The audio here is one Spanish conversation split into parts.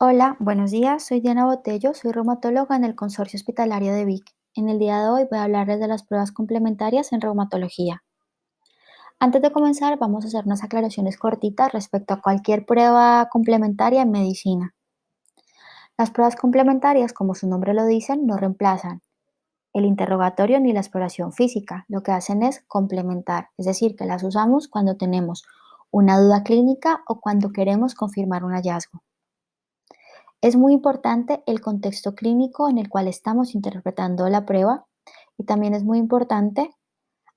Hola, buenos días. Soy Diana Botello, soy reumatóloga en el Consorcio Hospitalario de Vic. En el día de hoy voy a hablarles de las pruebas complementarias en reumatología. Antes de comenzar, vamos a hacer unas aclaraciones cortitas respecto a cualquier prueba complementaria en medicina. Las pruebas complementarias, como su nombre lo dice, no reemplazan el interrogatorio ni la exploración física. Lo que hacen es complementar, es decir, que las usamos cuando tenemos una duda clínica o cuando queremos confirmar un hallazgo. Es muy importante el contexto clínico en el cual estamos interpretando la prueba y también es muy importante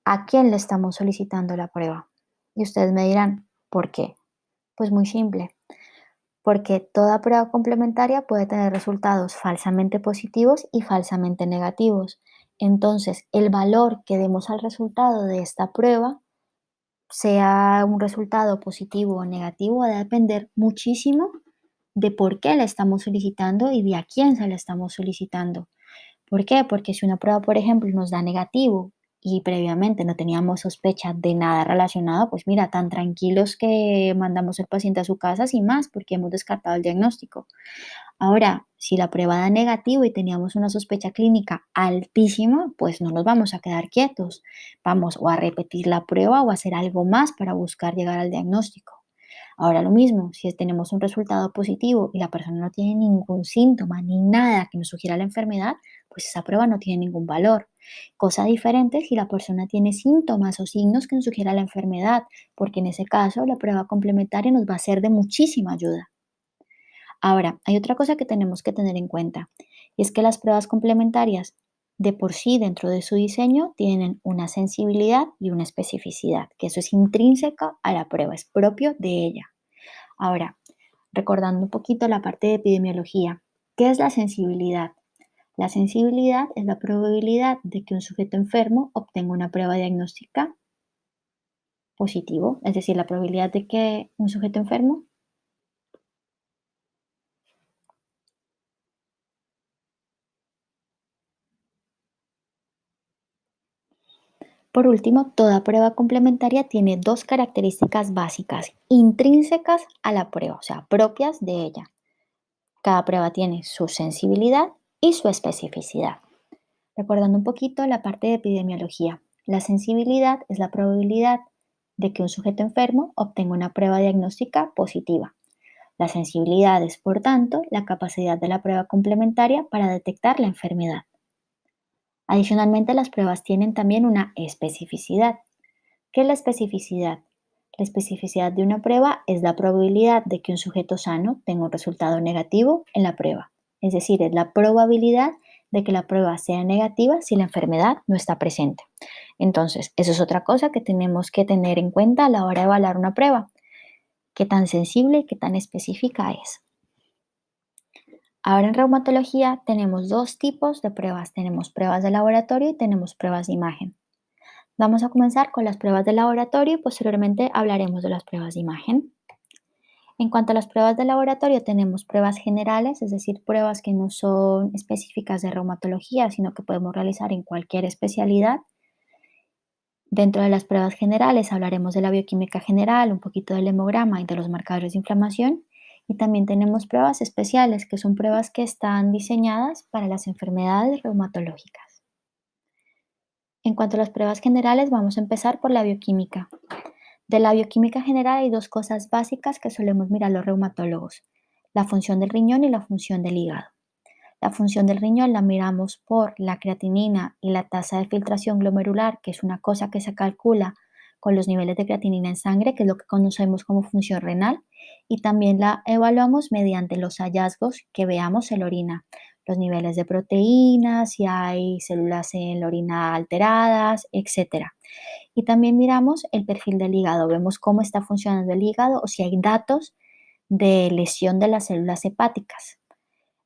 a quién le estamos solicitando la prueba. Y ustedes me dirán, ¿por qué? Pues muy simple, porque toda prueba complementaria puede tener resultados falsamente positivos y falsamente negativos. Entonces, el valor que demos al resultado de esta prueba, sea un resultado positivo o negativo, va a depender muchísimo de por qué la estamos solicitando y de a quién se la estamos solicitando. ¿Por qué? Porque si una prueba, por ejemplo, nos da negativo y previamente no teníamos sospecha de nada relacionado, pues mira, tan tranquilos que mandamos al paciente a su casa sin más, porque hemos descartado el diagnóstico. Ahora, si la prueba da negativo y teníamos una sospecha clínica altísima, pues no nos vamos a quedar quietos. Vamos o a repetir la prueba o a hacer algo más para buscar llegar al diagnóstico. Ahora lo mismo, si tenemos un resultado positivo y la persona no tiene ningún síntoma ni nada que nos sugiera la enfermedad, pues esa prueba no tiene ningún valor. Cosa diferente si la persona tiene síntomas o signos que nos sugiera la enfermedad, porque en ese caso la prueba complementaria nos va a ser de muchísima ayuda. Ahora, hay otra cosa que tenemos que tener en cuenta, y es que las pruebas complementarias de por sí dentro de su diseño tienen una sensibilidad y una especificidad, que eso es intrínseco a la prueba, es propio de ella. Ahora, recordando un poquito la parte de epidemiología, ¿qué es la sensibilidad? La sensibilidad es la probabilidad de que un sujeto enfermo obtenga una prueba diagnóstica positivo, es decir, la probabilidad de que un sujeto enfermo. Por último, toda prueba complementaria tiene dos características básicas intrínsecas a la prueba, o sea, propias de ella. Cada prueba tiene su sensibilidad y su especificidad. Recordando un poquito la parte de epidemiología, la sensibilidad es la probabilidad de que un sujeto enfermo obtenga una prueba diagnóstica positiva. La sensibilidad es, por tanto, la capacidad de la prueba complementaria para detectar la enfermedad. Adicionalmente, las pruebas tienen también una especificidad. ¿Qué es la especificidad? La especificidad de una prueba es la probabilidad de que un sujeto sano tenga un resultado negativo en la prueba. Es decir, es la probabilidad de que la prueba sea negativa si la enfermedad no está presente. Entonces, eso es otra cosa que tenemos que tener en cuenta a la hora de evaluar una prueba. Qué tan sensible y qué tan específica es. Ahora en reumatología tenemos dos tipos de pruebas. Tenemos pruebas de laboratorio y tenemos pruebas de imagen. Vamos a comenzar con las pruebas de laboratorio y posteriormente hablaremos de las pruebas de imagen. En cuanto a las pruebas de laboratorio, tenemos pruebas generales, es decir, pruebas que no son específicas de reumatología, sino que podemos realizar en cualquier especialidad. Dentro de las pruebas generales hablaremos de la bioquímica general, un poquito del hemograma y de los marcadores de inflamación. Y también tenemos pruebas especiales, que son pruebas que están diseñadas para las enfermedades reumatológicas. En cuanto a las pruebas generales, vamos a empezar por la bioquímica. De la bioquímica general hay dos cosas básicas que solemos mirar los reumatólogos, la función del riñón y la función del hígado. La función del riñón la miramos por la creatinina y la tasa de filtración glomerular, que es una cosa que se calcula con los niveles de creatinina en sangre, que es lo que conocemos como función renal, y también la evaluamos mediante los hallazgos que veamos en la orina, los niveles de proteínas, si hay células en la orina alteradas, etcétera. Y también miramos el perfil del hígado, vemos cómo está funcionando el hígado o si hay datos de lesión de las células hepáticas.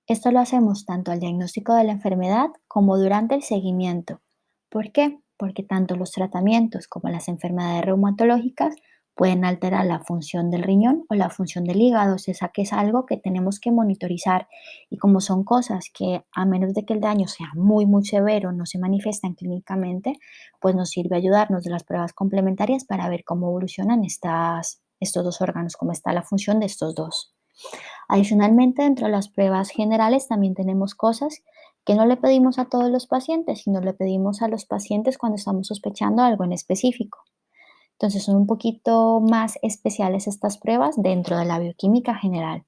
Esto lo hacemos tanto al diagnóstico de la enfermedad como durante el seguimiento. ¿Por qué? Porque tanto los tratamientos como las enfermedades reumatológicas pueden alterar la función del riñón o la función del hígado, o sea que es algo que tenemos que monitorizar y como son cosas que a menos de que el daño sea muy severo no se manifiestan clínicamente, pues nos sirve ayudarnos de las pruebas complementarias para ver cómo evolucionan estos dos órganos, cómo está la función de estos dos. Adicionalmente, dentro de las pruebas generales también tenemos cosas que no le pedimos a todos los pacientes, sino le pedimos a los pacientes cuando estamos sospechando algo en específico. Entonces son un poquito más especiales estas pruebas dentro de la bioquímica general.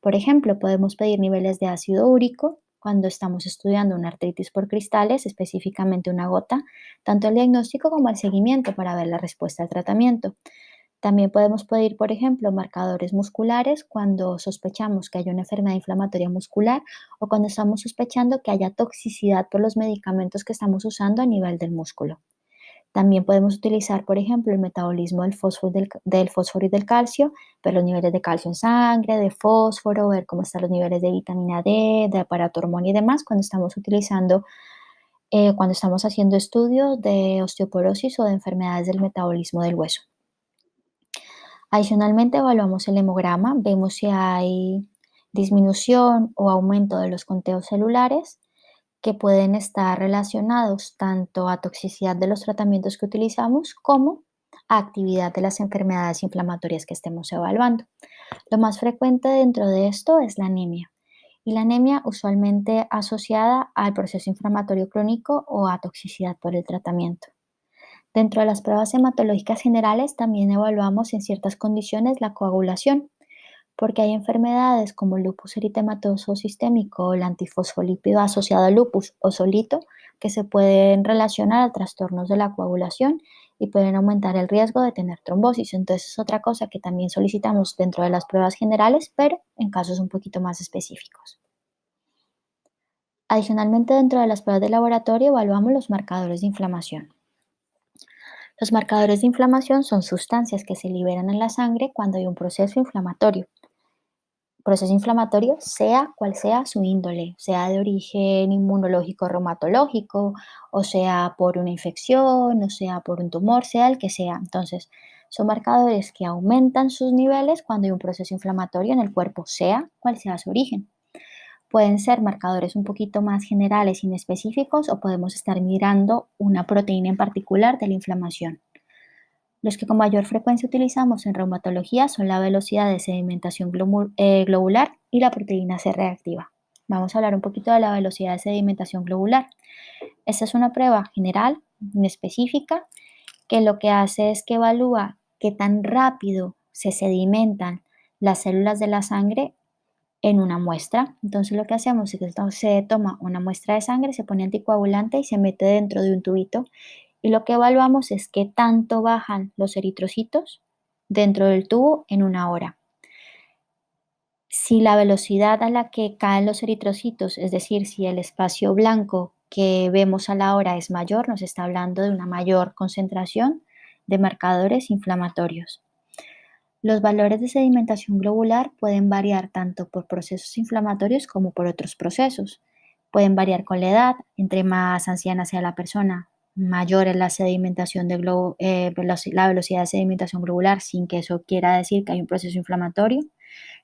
Por ejemplo, podemos pedir niveles de ácido úrico cuando estamos estudiando una artritis por cristales, específicamente una gota, tanto el diagnóstico como el seguimiento para ver la respuesta al tratamiento. También podemos pedir, por ejemplo, marcadores musculares cuando sospechamos que hay una enfermedad inflamatoria muscular o cuando estamos sospechando que haya toxicidad por los medicamentos que estamos usando a nivel del músculo. También podemos utilizar, por ejemplo, el metabolismo del fósforo y del calcio, ver los niveles de calcio en sangre, de fósforo, ver cómo están los niveles de vitamina D, de aparato hormona y demás cuando estamos haciendo estudios de osteoporosis o de enfermedades del metabolismo del hueso. Adicionalmente, evaluamos el hemograma, vemos si hay disminución o aumento de los conteos celulares que pueden estar relacionados tanto a toxicidad de los tratamientos que utilizamos como a actividad de las enfermedades inflamatorias que estemos evaluando. Lo más frecuente dentro de esto es la anemia, y la anemia usualmente asociada al proceso inflamatorio crónico o a toxicidad por el tratamiento. Dentro de las pruebas hematológicas generales también evaluamos en ciertas condiciones la coagulación, porque hay enfermedades como el lupus eritematoso sistémico o el antifosfolípido asociado al lupus o solito que se pueden relacionar a trastornos de la coagulación y pueden aumentar el riesgo de tener trombosis. Entonces es otra cosa que también solicitamos dentro de las pruebas generales, pero en casos un poquito más específicos. Adicionalmente, dentro de las pruebas de laboratorio evaluamos los marcadores de inflamación. Los marcadores de inflamación son sustancias que se liberan en la sangre cuando hay un proceso inflamatorio, sea cual sea su índole, sea de origen inmunológico reumatológico, o sea por una infección, o sea por un tumor, sea el que sea. Entonces, son marcadores que aumentan sus niveles cuando hay un proceso inflamatorio en el cuerpo, sea cual sea su origen. Pueden ser marcadores un poquito más generales, inespecíficos, o podemos estar mirando una proteína en particular de la inflamación. Los que con mayor frecuencia utilizamos en reumatología son la velocidad de sedimentación globular y la proteína C reactiva. Vamos a hablar un poquito de la velocidad de sedimentación globular. Esta es una prueba general, específica, que lo que hace es que evalúa qué tan rápido se sedimentan las células de la sangre en una muestra. Entonces lo que hacemos es que se toma una muestra de sangre, se pone anticoagulante y se mete dentro de un tubito y lo que evaluamos es qué tanto bajan los eritrocitos dentro del tubo en una hora. Si la velocidad a la que caen los eritrocitos, es decir, si el espacio blanco que vemos a la hora es mayor, nos está hablando de una mayor concentración de marcadores inflamatorios. Los valores de sedimentación globular pueden variar tanto por procesos inflamatorios como por otros procesos. Pueden variar con la edad, entre más anciana sea la persona, mayor es la sedimentación la velocidad de sedimentación globular, sin que eso quiera decir que hay un proceso inflamatorio.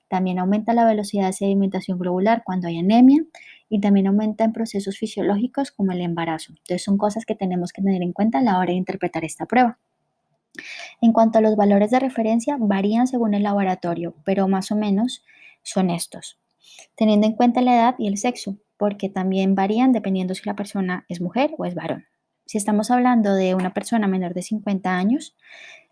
También aumenta la velocidad de sedimentación globular cuando hay anemia y también aumenta en procesos fisiológicos como el embarazo. Entonces son cosas que tenemos que tener en cuenta a la hora de interpretar esta prueba. En cuanto a los valores de referencia, varían según el laboratorio, pero más o menos son estos, teniendo en cuenta la edad y el sexo, porque también varían dependiendo si la persona es mujer o es varón. Si estamos hablando de una persona menor de 50 años,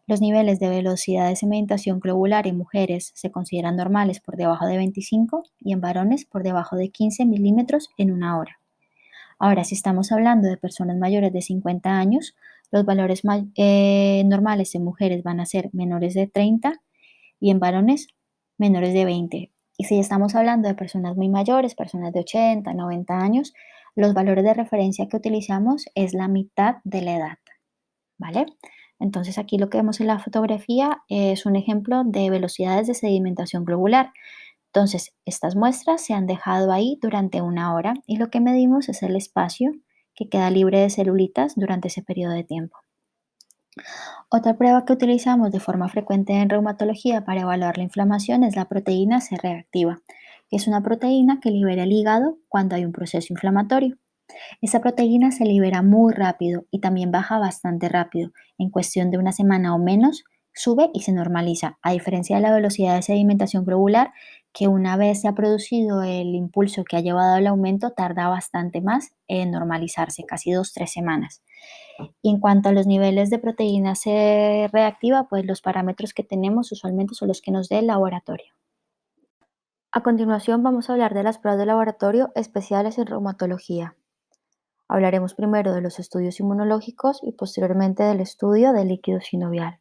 los niveles de velocidad de sedimentación globular en mujeres se consideran normales por debajo de 25 y en varones por debajo de 15 milímetros en una hora. Ahora, si estamos hablando de personas mayores de 50 años, los valores normales en mujeres van a ser menores de 30 y en varones menores de 20. Y si estamos hablando de personas muy mayores, personas de 80, 90 años, los valores de referencia que utilizamos es la mitad de la edad, ¿vale? Entonces aquí lo que vemos en la fotografía es un ejemplo de velocidades de sedimentación globular. Entonces, estas muestras se han dejado ahí durante una hora y lo que medimos es el espacio que queda libre de celulitas durante ese periodo de tiempo. Otra prueba que utilizamos de forma frecuente en reumatología para evaluar la inflamación es la proteína C reactiva, que es una proteína que libera el hígado cuando hay un proceso inflamatorio. Esa proteína se libera muy rápido y también baja bastante rápido. En cuestión de una semana o menos, sube y se normaliza, a diferencia de la velocidad de sedimentación globular, que una vez se ha producido el impulso que ha llevado al aumento, tarda bastante más en normalizarse, casi 2, 3 semanas. Y en cuanto a los niveles de proteína C reactiva, pues los parámetros que tenemos usualmente son los que nos dé el laboratorio. A continuación vamos a hablar de las pruebas de laboratorio especiales en reumatología. Hablaremos primero de los estudios inmunológicos y posteriormente del estudio del líquido sinovial.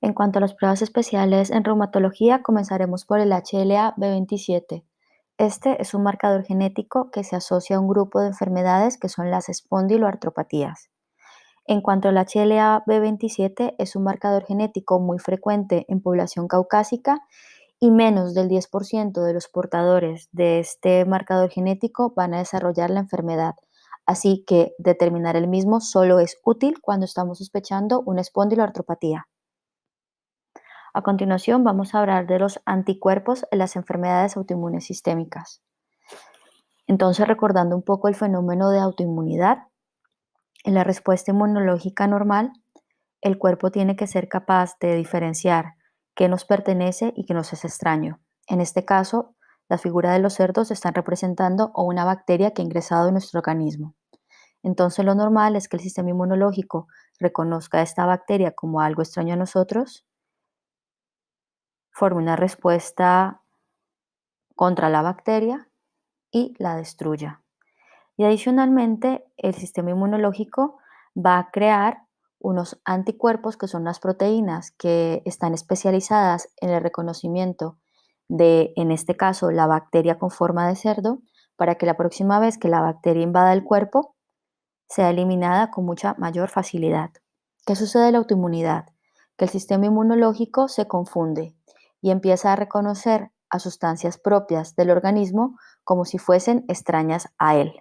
En cuanto a las pruebas especiales en reumatología, comenzaremos por el HLA-B27. Este es un marcador genético que se asocia a un grupo de enfermedades que son las espondiloartropatías. En cuanto al HLA-B27, es un marcador genético muy frecuente en población caucásica y menos del 10% de los portadores de este marcador genético van a desarrollar la enfermedad. Así que determinar el mismo solo es útil cuando estamos sospechando una espondiloartropatía. A continuación vamos a hablar de los anticuerpos en las enfermedades autoinmunes sistémicas. Entonces, recordando un poco el fenómeno de autoinmunidad, en la respuesta inmunológica normal, el cuerpo tiene que ser capaz de diferenciar qué nos pertenece y qué nos es extraño. En este caso, la figura de los cerdos están representando a una bacteria que ha ingresado en nuestro organismo. Entonces, lo normal es que el sistema inmunológico reconozca a esta bacteria como algo extraño a nosotros, forme una respuesta contra la bacteria y la destruya. Y adicionalmente, el sistema inmunológico va a crear unos anticuerpos que son las proteínas que están especializadas en el reconocimiento de, en este caso, la bacteria con forma de cerdo, para que la próxima vez que la bacteria invada el cuerpo sea eliminada con mucha mayor facilidad. ¿Qué sucede en la autoinmunidad? Que el sistema inmunológico se confunde y empieza a reconocer a sustancias propias del organismo como si fuesen extrañas a él.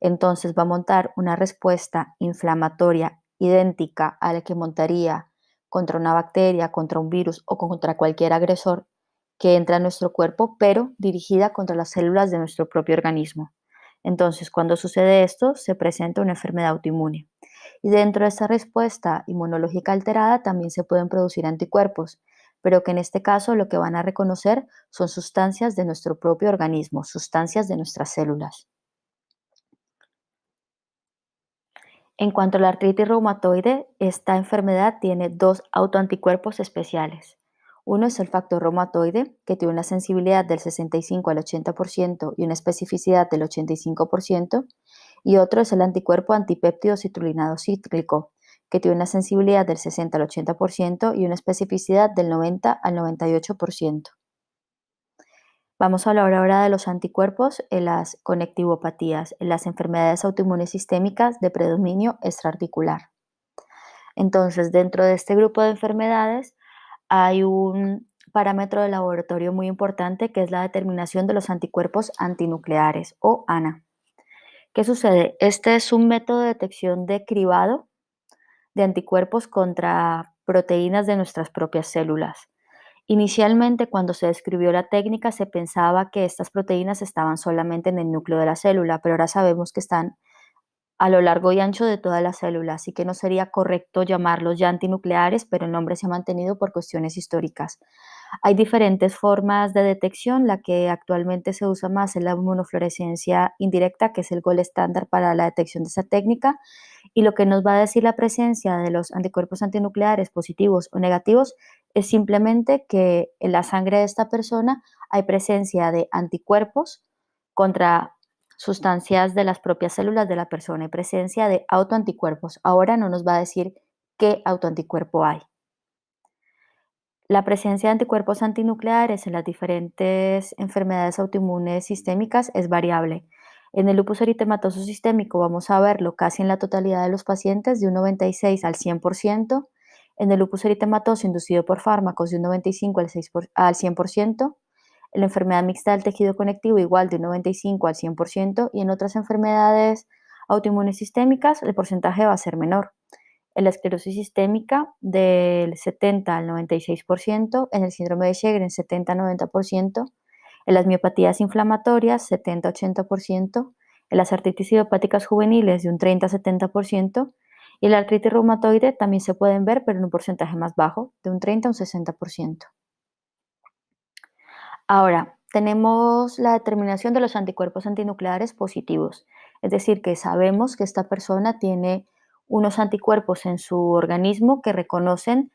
Entonces va a montar una respuesta inflamatoria idéntica a la que montaría contra una bacteria, contra un virus o contra cualquier agresor que entra en nuestro cuerpo, pero dirigida contra las células de nuestro propio organismo. Entonces, cuando sucede esto, se presenta una enfermedad autoinmune. Y dentro de esta respuesta inmunológica alterada también se pueden producir anticuerpos, pero que en este caso lo que van a reconocer son sustancias de nuestro propio organismo, sustancias de nuestras células. En cuanto a la artritis reumatoide, esta enfermedad tiene dos autoanticuerpos especiales. Uno es el factor reumatoide, que tiene una sensibilidad del 65 al 80% y una especificidad del 85%, y otro es el anticuerpo antipéptido citrulinado cíclico, que tiene una sensibilidad del 60 al 80% y una especificidad del 90 al 98%. Vamos a hablar ahora de los anticuerpos en las conectivopatías, en las enfermedades autoinmunes sistémicas de predominio extraarticular. Entonces, dentro de este grupo de enfermedades hay un parámetro de laboratorio muy importante que es la determinación de los anticuerpos antinucleares o ANA. ¿Qué sucede? Este es un método de detección de cribado de anticuerpos contra proteínas de nuestras propias células. Inicialmente, cuando se describió la técnica, se pensaba que estas proteínas estaban solamente en el núcleo de la célula, pero ahora sabemos que están a lo largo y ancho de toda la célula, así que no sería correcto llamarlos ya antinucleares, pero el nombre se ha mantenido por cuestiones históricas. Hay diferentes formas de detección, la que actualmente se usa más es la inmunofluorescencia indirecta, que es el gold estándar para la detección de esa técnica, y lo que nos va a decir la presencia de los anticuerpos antinucleares positivos o negativos es simplemente que en la sangre de esta persona hay presencia de anticuerpos contra sustancias de las propias células de la persona y presencia de autoanticuerpos. Ahora no nos va a decir qué autoanticuerpo hay. La presencia de anticuerpos antinucleares en las diferentes enfermedades autoinmunes sistémicas es variable. En el lupus eritematoso sistémico vamos a verlo casi en la totalidad de los pacientes, de un 96 al 100%. En el lupus eritematoso inducido por fármacos, de un 95 al 100%. En la enfermedad mixta del tejido conectivo, igual de un 95 al 100%. Y en otras enfermedades autoinmunes sistémicas, el porcentaje va a ser menor. En la esclerosis sistémica del 70 al 96%, en el síndrome de Sjögren 70 al 90%, en las miopatías inflamatorias 70-80%, en las artritis idiopáticas juveniles de un 30 a 70%, y en la artritis reumatoide también se pueden ver, pero en un porcentaje más bajo, de un 30 a un 60%. Ahora, tenemos la determinación de los anticuerpos antinucleares positivos, es decir, que sabemos que esta persona tiene unos anticuerpos en su organismo que reconocen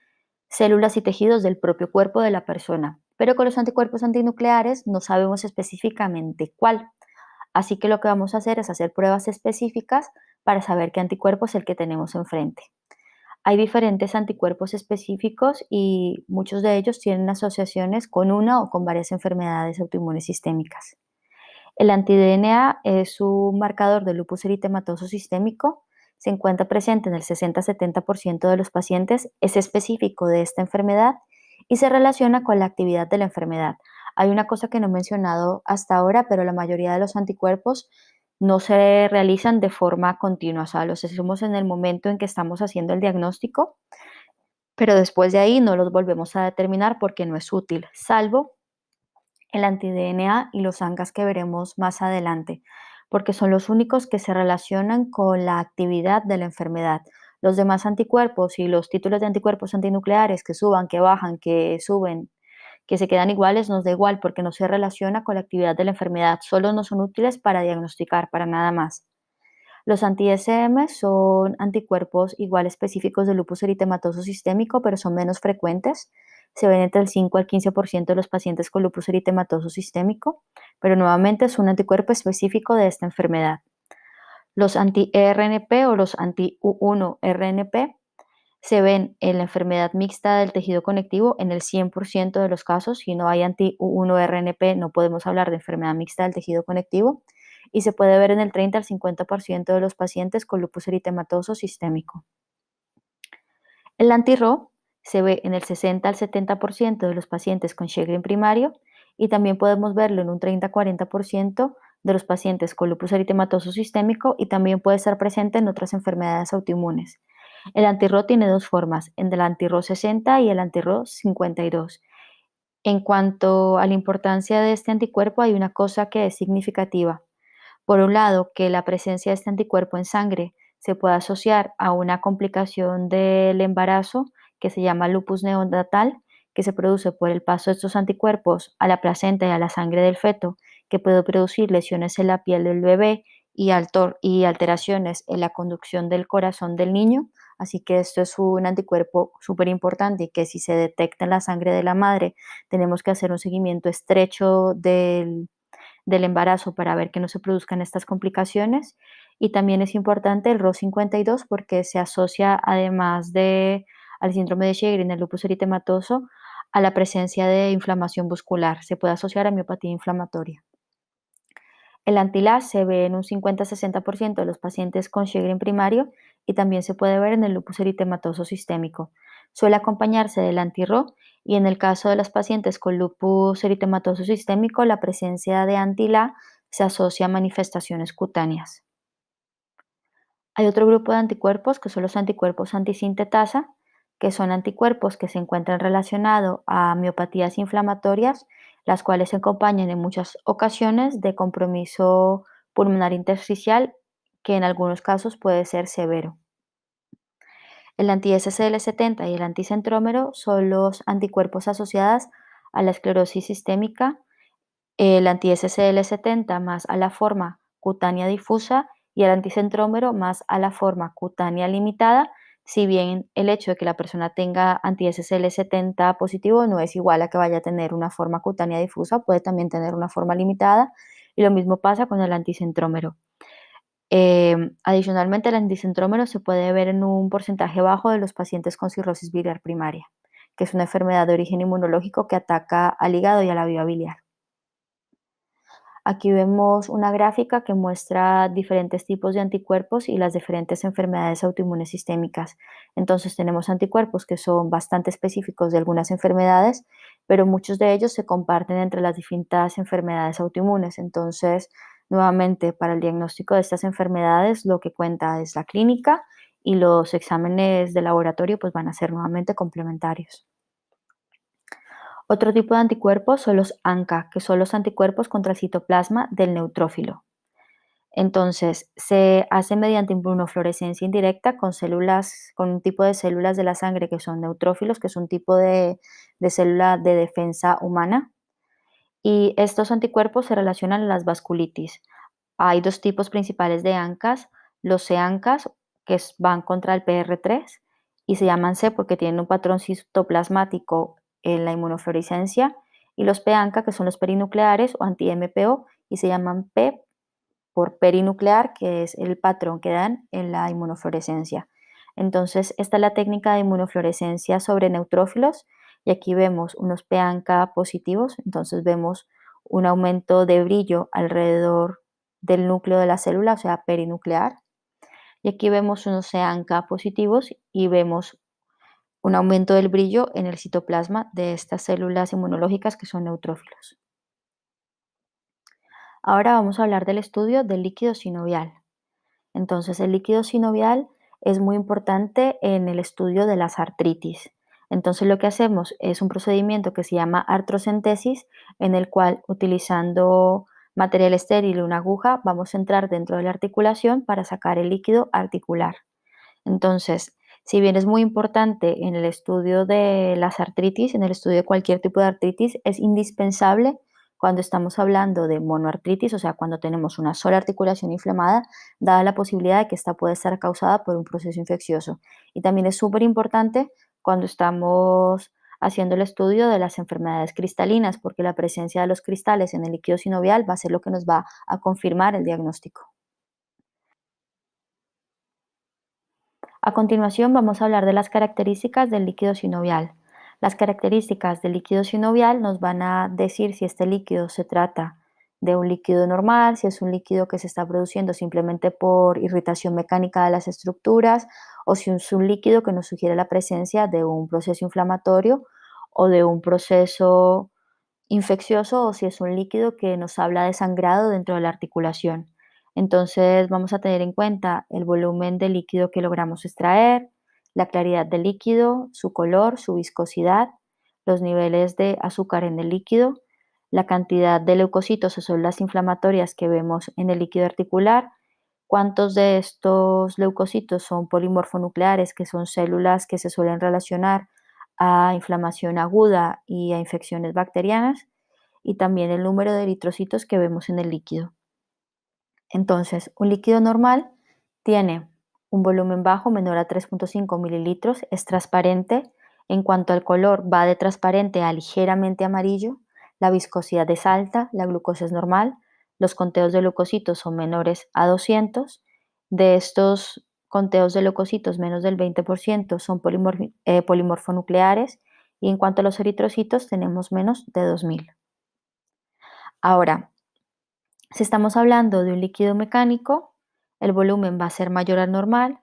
células y tejidos del propio cuerpo de la persona. Pero con los anticuerpos antinucleares no sabemos específicamente cuál. Así que lo que vamos a hacer es hacer pruebas específicas para saber qué anticuerpo es el que tenemos enfrente. Hay diferentes anticuerpos específicos y muchos de ellos tienen asociaciones con una o con varias enfermedades autoinmunes sistémicas. El anti-DNA es un marcador del lupus eritematoso sistémico, se encuentra presente en el 60-70% de los pacientes, es específico de esta enfermedad y se relaciona con la actividad de la enfermedad. Hay una cosa que no he mencionado hasta ahora, pero la mayoría de los anticuerpos no se realizan de forma continua, o sea, los hacemos en el momento en que estamos haciendo el diagnóstico, pero después de ahí no los volvemos a determinar porque no es útil, salvo el anti-DNA y los ANCAs que veremos más adelante, porque son los únicos que se relacionan con la actividad de la enfermedad. Los demás anticuerpos y los títulos de anticuerpos antinucleares que suban, que bajan, que suben, que se quedan iguales, nos da igual porque no se relaciona con la actividad de la enfermedad, solo no son útiles para diagnosticar, para nada más. Los anti-SM son anticuerpos igual específicos del lupus eritematoso sistémico, pero son menos frecuentes. Se ven entre el 5 al 15% de los pacientes con lupus eritematoso sistémico, pero nuevamente es un anticuerpo específico de esta enfermedad. Los anti-ERNP o los anti-U1-RNP se ven en la enfermedad mixta del tejido conectivo en el 100% de los casos. Si no hay anti-U1-RNP, no podemos hablar de enfermedad mixta del tejido conectivo. Y se puede ver en el 30 al 50% de los pacientes con lupus eritematoso sistémico. El anti-Ro se ve en el 60 al 70% de los pacientes con Sjögren primario y también podemos verlo en un 30-40% de los pacientes con lupus eritematoso sistémico y también puede estar presente en otras enfermedades autoinmunes. El anti-Ro tiene dos formas, el anti-Ro 60 y el anti-Ro 52. En cuanto a la importancia de este anticuerpo, hay una cosa que es significativa. Por un lado, que la presencia de este anticuerpo en sangre se puede asociar a una complicación del embarazo que se llama lupus neonatal, que se produce por el paso de estos anticuerpos a la placenta y a la sangre del feto, que puede producir lesiones en la piel del bebé y alteraciones en la conducción del corazón del niño. Así que esto es un anticuerpo súper importante y que si se detecta en la sangre de la madre, tenemos que hacer un seguimiento estrecho del embarazo para ver que no se produzcan estas complicaciones. Y también es importante el RO52 porque se asocia, además de al síndrome de Sjögren, el lupus eritematoso, a la presencia de inflamación muscular. Se puede asociar a miopatía inflamatoria. El antilaz se ve en un 50-60% de los pacientes con Sjögren primario y también se puede ver en el lupus eritematoso sistémico. Suele acompañarse del anti-Ro y en el caso de los pacientes con lupus eritematoso sistémico, la presencia de anti-La se asocia a manifestaciones cutáneas. Hay otro grupo de anticuerpos que son los anticuerpos antisintetasa, que son anticuerpos que se encuentran relacionados a miopatías inflamatorias, las cuales se acompañan en muchas ocasiones de compromiso pulmonar intersticial, que en algunos casos puede ser severo. El anti-SCL70 y el anticentrómero son los anticuerpos asociados a la esclerosis sistémica, el anti-SCL70 más a la forma cutánea difusa y el anticentrómero más a la forma cutánea limitada, si bien el hecho de que la persona tenga anti-SCL70 positivo no es igual a que vaya a tener una forma cutánea difusa, puede también tener una forma limitada y lo mismo pasa con el anticentrómero. Adicionalmente, el anticentrómero se puede ver en un porcentaje bajo de los pacientes con cirrosis biliar primaria, que es una enfermedad de origen inmunológico que ataca al hígado y a la vía biliar. Aquí vemos una gráfica que muestra diferentes tipos de anticuerpos y las diferentes enfermedades autoinmunes sistémicas. Entonces tenemos anticuerpos que son bastante específicos de algunas enfermedades, pero muchos de ellos se comparten entre las distintas enfermedades autoinmunes. Entonces, nuevamente, para el diagnóstico de estas enfermedades, lo que cuenta es la clínica y los exámenes de laboratorio pues van a ser nuevamente complementarios. Otro tipo de anticuerpos son los ANCA, que son los anticuerpos contra el citoplasma del neutrófilo. Entonces, se hace mediante inmunofluorescencia indirecta con células, con un tipo de células de la sangre que son neutrófilos, que es un tipo de célula de defensa humana. Y estos anticuerpos se relacionan a las vasculitis. Hay dos tipos principales de ANCAS, los C-ANCAS, que van contra el PR3 y se llaman C porque tienen un patrón citoplasmático en la inmunofluorescencia, y los P-ANCA, que son los perinucleares o anti-MPO, y se llaman P por perinuclear, que es el patrón que dan en la inmunofluorescencia. Entonces, esta es la técnica de inmunofluorescencia sobre neutrófilos y aquí vemos unos P-ANCA positivos, entonces vemos un aumento de brillo alrededor del núcleo de la célula, o sea, perinuclear. Y aquí vemos unos C-ANCA positivos y vemos un aumento del brillo en el citoplasma de estas células inmunológicas que son neutrófilos. Ahora vamos a hablar del estudio del líquido sinovial. Entonces, el líquido sinovial es muy importante en el estudio de las artritis. Entonces, lo que hacemos es un procedimiento que se llama artrocentesis, en el cual, utilizando material estéril y una aguja, vamos a entrar dentro de la articulación para sacar el líquido articular. Entonces, si bien es muy importante en el estudio de las artritis, en el estudio de cualquier tipo de artritis, es indispensable cuando estamos hablando de monoartritis, o sea, cuando tenemos una sola articulación inflamada, dada la posibilidad de que esta puede estar causada por un proceso infeccioso. Y también es súper importante cuando estamos haciendo el estudio de las enfermedades cristalinas, porque la presencia de los cristales en el líquido sinovial va a ser lo que nos va a confirmar el diagnóstico. A continuación vamos a hablar de las características del líquido sinovial. Las características del líquido sinovial nos van a decir si este líquido se trata de un líquido normal, si es un líquido que se está produciendo simplemente por irritación mecánica de las estructuras o si es un líquido que nos sugiere la presencia de un proceso inflamatorio o de un proceso infeccioso o si es un líquido que nos habla de sangrado dentro de la articulación. Entonces vamos a tener en cuenta el volumen de líquido que logramos extraer, la claridad del líquido, su color, su viscosidad, los niveles de azúcar en el líquido, la cantidad de leucocitos o células inflamatorias que vemos en el líquido articular, cuántos de estos leucocitos son polimorfonucleares, que son células que se suelen relacionar a inflamación aguda y a infecciones bacterianas, y también el número de eritrocitos que vemos en el líquido. Entonces, un líquido normal tiene un volumen bajo menor a 3,5 mililitros, es transparente. En cuanto al color, va de transparente a ligeramente amarillo, la viscosidad es alta, la glucosa es normal, los conteos de leucocitos son menores a 200. De estos conteos de leucocitos, menos del 20% son polimorfonucleares y en cuanto a los eritrocitos, tenemos menos de 2000. Ahora, si estamos hablando de un líquido mecánico, el volumen va a ser mayor al normal,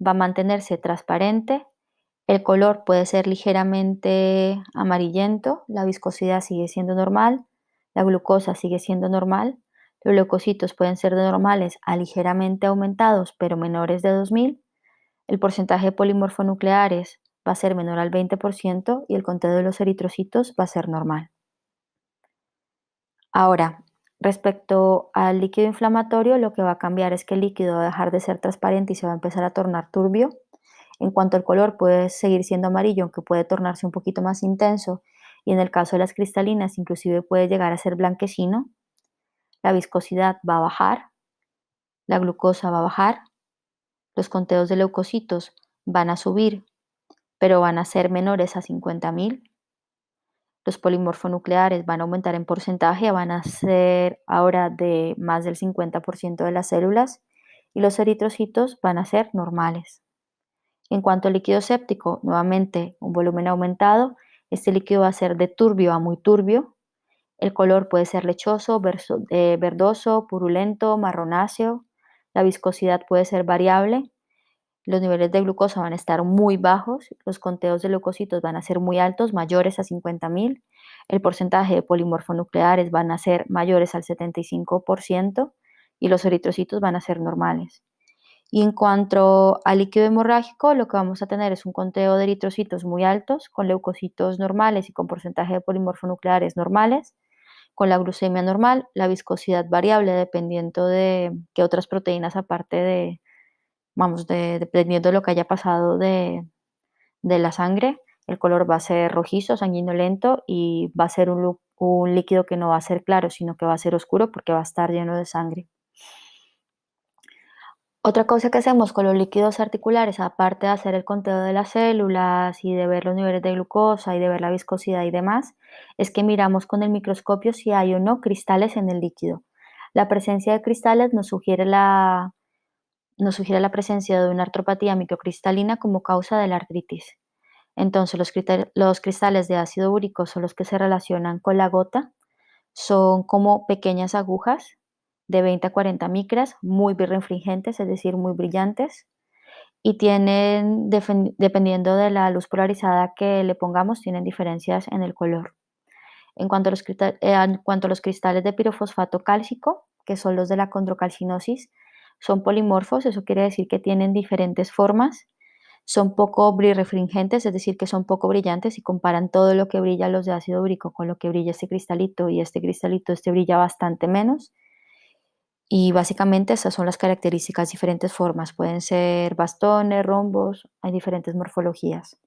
va a mantenerse transparente, el color puede ser ligeramente amarillento, la viscosidad sigue siendo normal, la glucosa sigue siendo normal, los leucocitos pueden ser de normales a ligeramente aumentados pero menores de 2000, el porcentaje de polimorfonucleares va a ser menor al 20% y el conteo de los eritrocitos va a ser normal. Ahora, respecto al líquido inflamatorio, lo que va a cambiar es que el líquido va a dejar de ser transparente y se va a empezar a tornar turbio. En cuanto al color, puede seguir siendo amarillo, aunque puede tornarse un poquito más intenso. Y en el caso de las cristalinas, inclusive puede llegar a ser blanquecino. La viscosidad va a bajar, la glucosa va a bajar, los conteos de leucocitos van a subir, pero van a ser menores a 50.000. Los polimorfonucleares van a aumentar en porcentaje, van a ser ahora de más del 50% de las células y los eritrocitos van a ser normales. En cuanto al líquido séptico, nuevamente un volumen aumentado, este líquido va a ser de turbio a muy turbio. El color puede ser lechoso, verdoso, purulento, marronáceo. La viscosidad puede ser variable. Los niveles de glucosa van a estar muy bajos, los conteos de leucocitos van a ser muy altos, mayores a 50.000, el porcentaje de polimorfonucleares van a ser mayores al 75% y los eritrocitos van a ser normales. Y en cuanto al líquido hemorrágico, lo que vamos a tener es un conteo de eritrocitos muy altos, con leucocitos normales y con porcentaje de polimorfonucleares normales, con la glucemia normal, la viscosidad variable dependiendo de qué otras proteínas aparte dependiendo de lo que haya pasado de la sangre, el color va a ser rojizo, sanguinolento y va a ser un un líquido que no va a ser claro, sino que va a ser oscuro porque va a estar lleno de sangre. Otra cosa que hacemos con los líquidos articulares, aparte de hacer el conteo de las células y de ver los niveles de glucosa y de ver la viscosidad y demás, es que miramos con el microscopio si hay o no cristales en el líquido. La presencia de cristales nos sugiere la presencia de una artropatía microcristalina como causa de la artritis. Entonces, los cristales de ácido úrico son los que se relacionan con la gota, son como pequeñas agujas de 20 a 40 micras, muy birrefringentes, es decir, muy brillantes, y tienen, dependiendo de la luz polarizada que le pongamos, tienen diferencias en el color. En cuanto a los cristales de pirofosfato cálcico, que son los de la condrocalcinosis, son polimorfos, eso quiere decir que tienen diferentes formas, son poco birrefringentes, es decir, que son poco brillantes. Si comparan todo lo que brilla los de ácido úrico con lo que brilla este cristalito, este brilla bastante menos. Y básicamente esas son las características, diferentes formas. Pueden ser bastones, rombos, hay diferentes morfologías.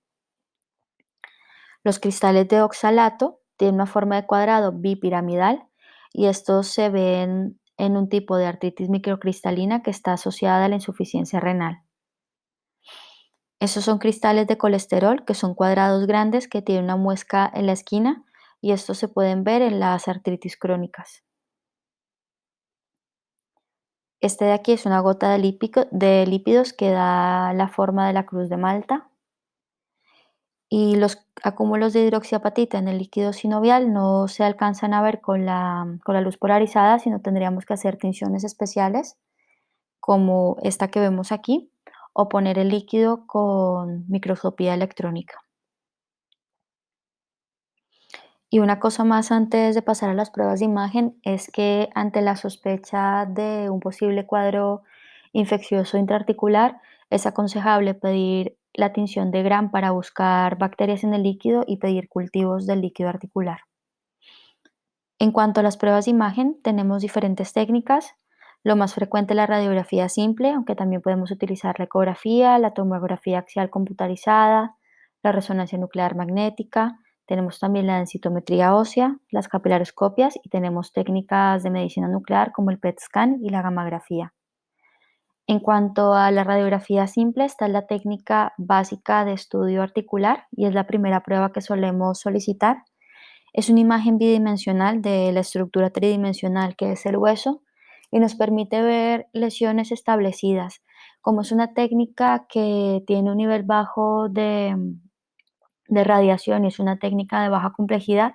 Los cristales de oxalato tienen una forma de cuadrado bipiramidal y estos se ven en un tipo de artritis microcristalina que está asociada a la insuficiencia renal. Esos son cristales de colesterol que son cuadrados grandes que tienen una muesca en la esquina y estos se pueden ver en las artritis crónicas. Este de aquí es una gota de lípidos que da la forma de la cruz de Malta y los acúmulos de hidroxiapatita en el líquido sinovial no se alcanzan a ver con la luz polarizada, sino tendríamos que hacer tinciones especiales como esta que vemos aquí o poner el líquido con microscopía electrónica. Y una cosa más antes de pasar a las pruebas de imagen es que ante la sospecha de un posible cuadro infeccioso intraarticular, es aconsejable pedir la tinción de Gram para buscar bacterias en el líquido y pedir cultivos del líquido articular. En cuanto a las pruebas de imagen, tenemos diferentes técnicas. Lo más frecuente es la radiografía simple, aunque también podemos utilizar la ecografía, la tomografía axial computarizada, la resonancia nuclear magnética. Tenemos también la densitometría ósea, las capilaroscopias y tenemos técnicas de medicina nuclear como el PET scan y la gammagrafía. En cuanto a la radiografía simple, está la técnica básica de estudio articular y es la primera prueba que solemos solicitar. Es una imagen bidimensional de la estructura tridimensional que es el hueso y nos permite ver lesiones establecidas. Como es una técnica que tiene un nivel bajo de radiación y es una técnica de baja complejidad,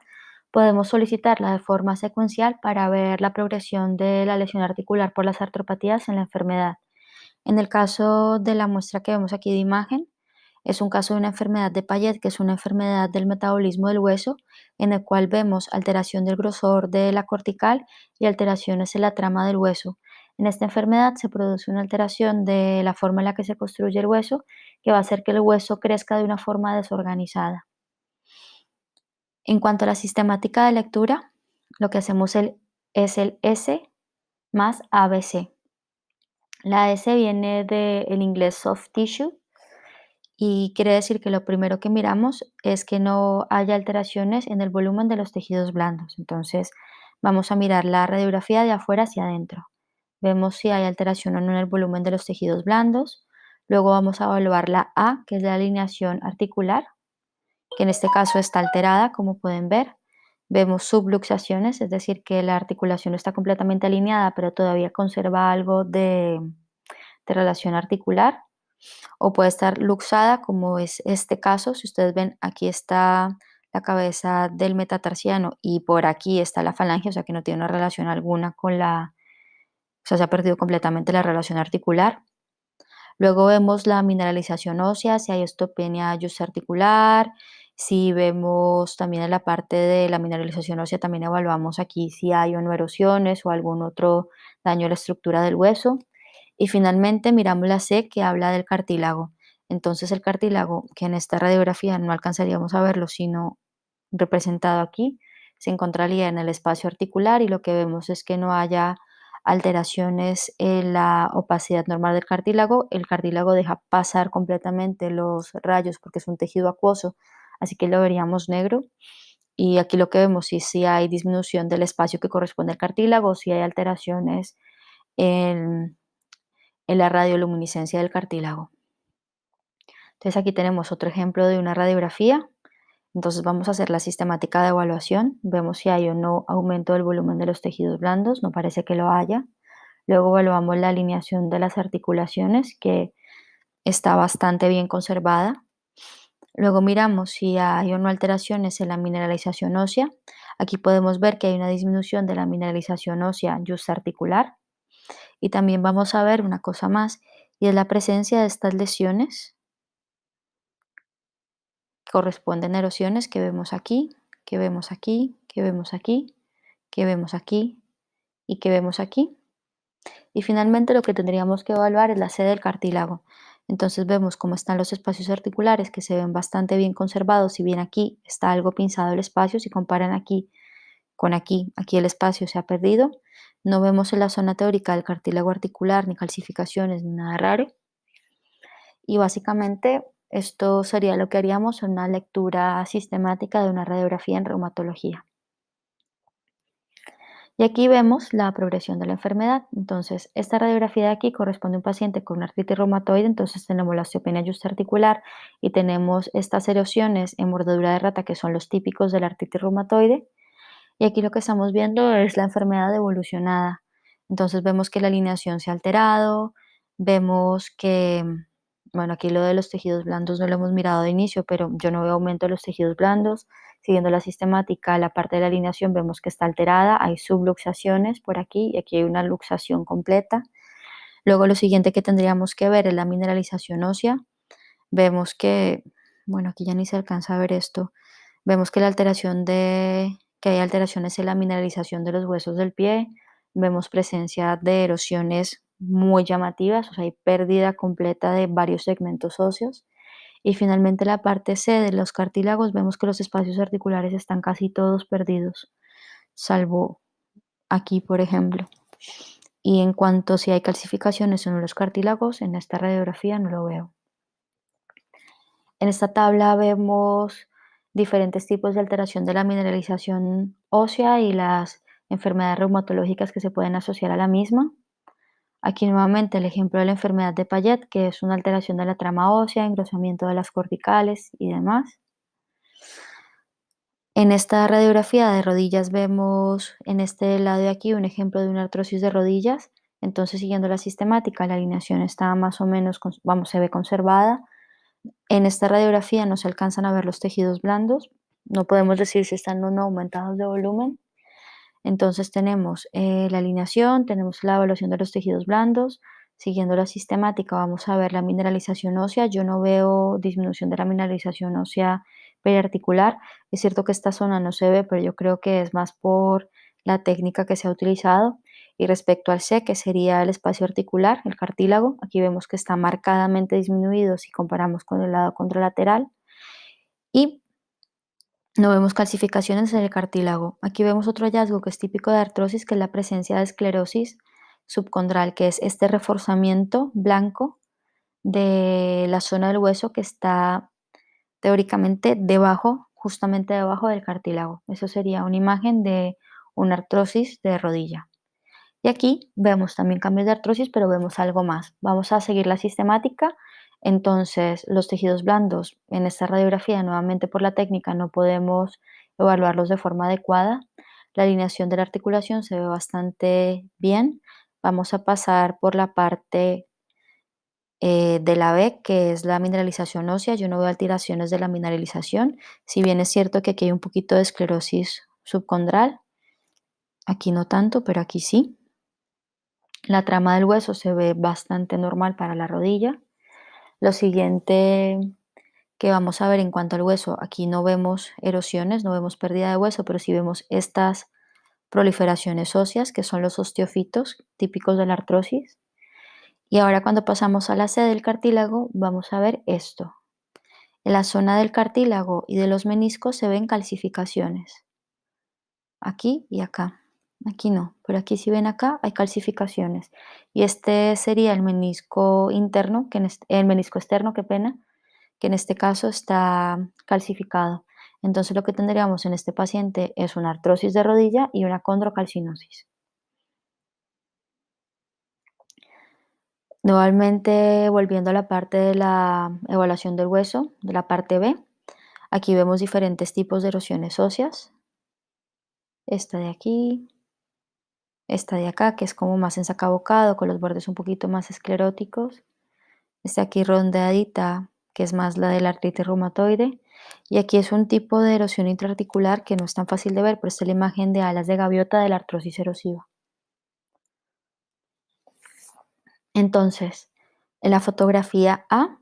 podemos solicitarla de forma secuencial para ver la progresión de la lesión articular por las artropatías en la enfermedad. En el caso de la muestra que vemos aquí de imagen, es un caso de una enfermedad de Payet, que es una enfermedad del metabolismo del hueso, en el cual vemos alteración del grosor de la cortical y alteraciones en la trama del hueso. En esta enfermedad se produce una alteración de la forma en la que se construye el hueso, que va a hacer que el hueso crezca de una forma desorganizada. En cuanto a la sistemática de lectura, lo que hacemos es el S más ABC. La S viene del inglés soft tissue y quiere decir que lo primero que miramos es que no haya alteraciones en el volumen de los tejidos blandos. Entonces, vamos a mirar la radiografía de afuera hacia adentro. Vemos si hay alteración o no en el volumen de los tejidos blandos. Luego vamos a evaluar la A, que es la alineación articular, que en este caso está alterada, como pueden ver. Vemos subluxaciones, es decir, que la articulación no está completamente alineada, pero todavía conserva algo de relación articular o puede estar luxada, como es este caso. Si ustedes ven, aquí está la cabeza del metatarsiano y por aquí está la falange, o sea que no tiene una relación alguna o sea, se ha perdido completamente la relación articular. Luego vemos la mineralización ósea, si hay osteopenia articular. Si vemos también en la parte de la mineralización ósea, también evaluamos aquí si hay o no erosiones o algún otro daño a la estructura del hueso. Y finalmente miramos la C, que habla del cartílago. Entonces el cartílago, que en esta radiografía no alcanzaríamos a verlo, sino representado aquí, se encontraría en el espacio articular y lo que vemos es que no haya alteraciones en la opacidad normal del cartílago. El cartílago deja pasar completamente los rayos porque es un tejido acuoso, así que lo veríamos negro. Y aquí lo que vemos es si hay disminución del espacio que corresponde al cartílago o si hay alteraciones en, en la radioluminiscencia del cartílago. Entonces aquí tenemos otro ejemplo de una radiografía. Entonces vamos a hacer la sistemática de evaluación. Vemos si hay o no aumento del volumen de los tejidos blandos. No parece que lo haya. Luego evaluamos la alineación de las articulaciones, que está bastante bien conservada. Luego miramos si hay o no alteraciones en la mineralización ósea. Aquí podemos ver que hay una disminución de la mineralización ósea justarticular. Y también vamos a ver una cosa más, y es la presencia de estas lesiones. Corresponden a erosiones que vemos aquí, que vemos aquí, que vemos aquí, que vemos aquí y que vemos aquí. Y finalmente lo que tendríamos que evaluar es la sede del cartílago. Entonces vemos cómo están los espacios articulares que se ven bastante bien conservados. Si bien aquí está algo pinzado el espacio, si comparan aquí con aquí, aquí el espacio se ha perdido. No vemos en la zona teórica del cartílago articular ni calcificaciones ni nada raro. Y básicamente esto sería lo que haríamos en una lectura sistemática de una radiografía en reumatología. Y aquí vemos la progresión de la enfermedad. Entonces, esta radiografía de aquí corresponde a un paciente con una artritis reumatoide. Entonces, tenemos la osteopenia justarticular y tenemos estas erosiones en mordedura de rata, que son los típicos de la artritis reumatoide. Y aquí lo que estamos viendo es la enfermedad evolucionada. Entonces, vemos que la alineación se ha alterado, vemos que, bueno, aquí lo de los tejidos blandos no lo hemos mirado de inicio, pero yo no veo aumento de los tejidos blandos. Siguiendo la sistemática, la parte de la alineación vemos que está alterada, hay subluxaciones por aquí y aquí hay una luxación completa. Luego lo siguiente que tendríamos que ver es la mineralización ósea. Vemos que, bueno, aquí ya ni se alcanza a ver esto. Vemos que que hay alteraciones en la mineralización de los huesos del pie. Vemos presencia de erosiones muy llamativas, o sea, hay pérdida completa de varios segmentos óseos. Y finalmente la parte C de los cartílagos, vemos que los espacios articulares están casi todos perdidos, salvo aquí, por ejemplo. Y en cuanto si hay calcificaciones en los cartílagos, en esta radiografía no lo veo. En esta tabla vemos diferentes tipos de alteración de la mineralización ósea y las enfermedades reumatológicas que se pueden asociar a la misma. Aquí nuevamente el ejemplo de la enfermedad de Payet, que es una alteración de la trama ósea, engrosamiento de las corticales y demás. En esta radiografía de rodillas vemos en este lado de aquí un ejemplo de una artrosis de rodillas. Entonces, siguiendo la sistemática, la alineación está más o menos, se ve conservada. En esta radiografía no se alcanzan a ver los tejidos blandos. No podemos decir si están o no aumentados de volumen. Entonces tenemos la alineación, tenemos la evaluación de los tejidos blandos. Siguiendo la sistemática vamos a ver la mineralización ósea. Yo no veo disminución de la mineralización ósea periarticular. Es cierto que esta zona no se ve, pero yo creo que es más por la técnica que se ha utilizado. Y respecto al C, que sería el espacio articular, el cartílago, aquí vemos que está marcadamente disminuido si comparamos con el lado contralateral. Y no vemos calcificaciones en el cartílago. Aquí vemos otro hallazgo que es típico de artrosis, que es la presencia de esclerosis subcondral, que es este reforzamiento blanco de la zona del hueso que está teóricamente debajo, justamente debajo del cartílago. Eso sería una imagen de una artrosis de rodilla. Y aquí vemos también cambios de artrosis, pero vemos algo más. Vamos a seguir la sistemática. Entonces, los tejidos blandos en esta radiografía, nuevamente por la técnica, no podemos evaluarlos de forma adecuada. La alineación de la articulación se ve bastante bien. Vamos a pasar por la parte de la B, que es la mineralización ósea. Yo no veo alteraciones de la mineralización. Si bien es cierto que aquí hay un poquito de esclerosis subcondral, aquí no tanto, pero aquí sí. La trama del hueso se ve bastante normal para la rodilla. Lo siguiente que vamos a ver en cuanto al hueso, aquí no vemos erosiones, no vemos pérdida de hueso, pero sí vemos estas proliferaciones óseas, que son los osteofitos típicos de la artrosis. Y ahora cuando pasamos a la sede del cartílago, vamos a ver esto. En la zona del cartílago y de los meniscos se ven calcificaciones, aquí y acá. Aquí no, pero aquí si ven acá hay calcificaciones. Y este sería el menisco interno, el menisco externo, qué pena, que en este caso está calcificado. Entonces lo que tendríamos en este paciente es una artrosis de rodilla y una condrocalcinosis. Nuevamente, volviendo a la parte de la evaluación del hueso, de la parte B, aquí vemos diferentes tipos de erosiones óseas. Esta de aquí, esta de acá, que es como más ensacabocado, con los bordes un poquito más escleróticos. Esta aquí rondeadita, que es más la de la artritis reumatoide. Y aquí es un tipo de erosión intraarticular que no es tan fácil de ver, pero esta es la imagen de alas de gaviota de la artrosis erosiva. Entonces, en la fotografía A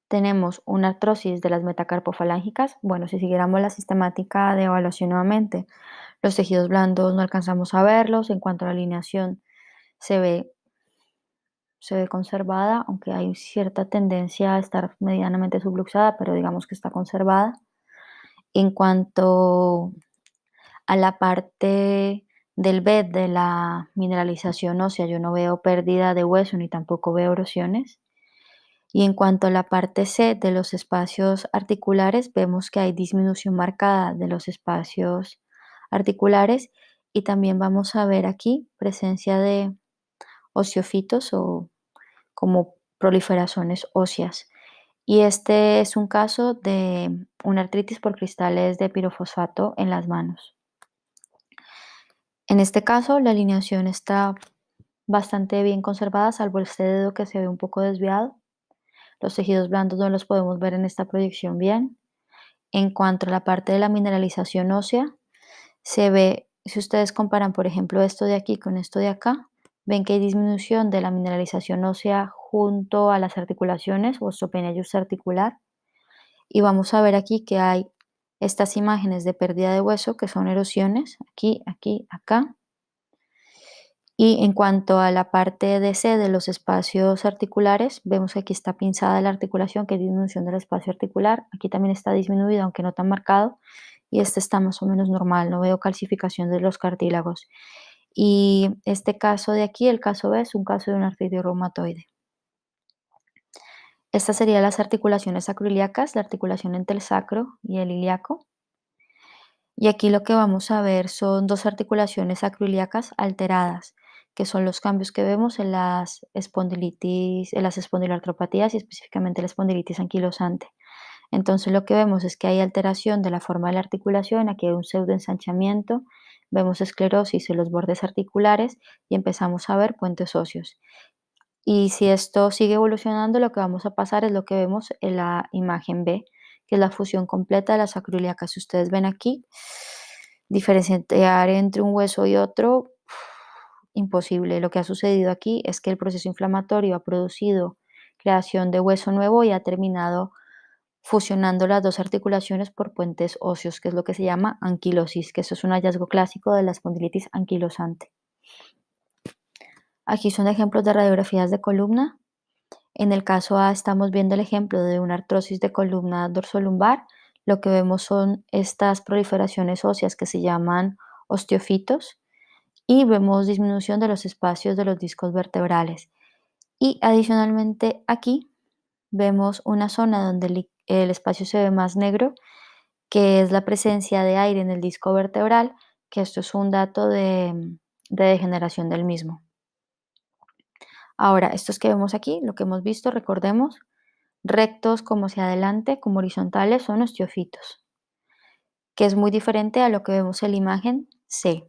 tenemos una artrosis de las metacarpofalángicas. Bueno, si siguiéramos la sistemática de evaluación nuevamente, los tejidos blandos no alcanzamos a verlos. En cuanto a la alineación, se ve, se ve conservada, aunque hay cierta tendencia a estar medianamente subluxada, pero digamos que está conservada. En cuanto a la parte del bed de la mineralización ósea, yo no veo pérdida de hueso ni tampoco veo erosiones. Y en cuanto a la parte C de los espacios articulares, vemos que hay disminución marcada de los espacios articulares y también vamos a ver aquí presencia de osteofitos o como proliferaciones óseas. Y este es un caso de una artritis por cristales de pirofosfato en las manos. En este caso, la alineación está bastante bien conservada, salvo este dedo que se ve un poco desviado. Los tejidos blandos no los podemos ver en esta proyección bien. En cuanto a la parte de la mineralización ósea, se ve, si ustedes comparan, por ejemplo, esto de aquí con esto de acá, ven que hay disminución de la mineralización ósea junto a las articulaciones, osteopenia articular. Y vamos a ver aquí que hay estas imágenes de pérdida de hueso, que son erosiones, aquí, aquí, acá. Y en cuanto a la parte de C de los espacios articulares, vemos que aquí está pinzada la articulación, que es disminución del espacio articular. Aquí también está disminuido, aunque no tan marcado. Y este está más o menos normal, no veo calcificación de los cartílagos. Y este caso de aquí, el caso B, es un caso de una artritis reumatoide. Estas serían las articulaciones sacroiliacas, la articulación entre el sacro y el ilíaco. Y aquí lo que vamos a ver son dos articulaciones sacroiliacas alteradas, que son los cambios que vemos en las espondilitis, en las espondiloartropatías y específicamente la espondilitis anquilosante. Entonces lo que vemos es que hay alteración de la forma de la articulación, aquí hay un pseudoensanchamiento, vemos esclerosis en los bordes articulares y empezamos a ver puentes óseos. Y si esto sigue evolucionando, lo que vamos a pasar es lo que vemos en la imagen B, que es la fusión completa de las acroiliacas. Si ustedes ven aquí, diferenciar entre un hueso y otro, imposible. Lo que ha sucedido aquí es que el proceso inflamatorio ha producido creación de hueso nuevo y ha terminado fusionando las dos articulaciones por puentes óseos, que es lo que se llama anquilosis, que eso es un hallazgo clásico de la espondilitis anquilosante. Aquí son ejemplos de radiografías de columna. En el caso A estamos viendo el ejemplo de una artrosis de columna dorsolumbar. Lo que vemos son estas proliferaciones óseas que se llaman osteofitos y vemos disminución de los espacios de los discos vertebrales. Y adicionalmente aquí vemos una zona donde el espacio se ve más negro, que es la presencia de aire en el disco vertebral, que esto es un dato de degeneración del mismo. Ahora, estos que vemos aquí, lo que hemos visto, recordemos, rectos como hacia adelante, como horizontales, son osteofitos, que es muy diferente a lo que vemos en la imagen C.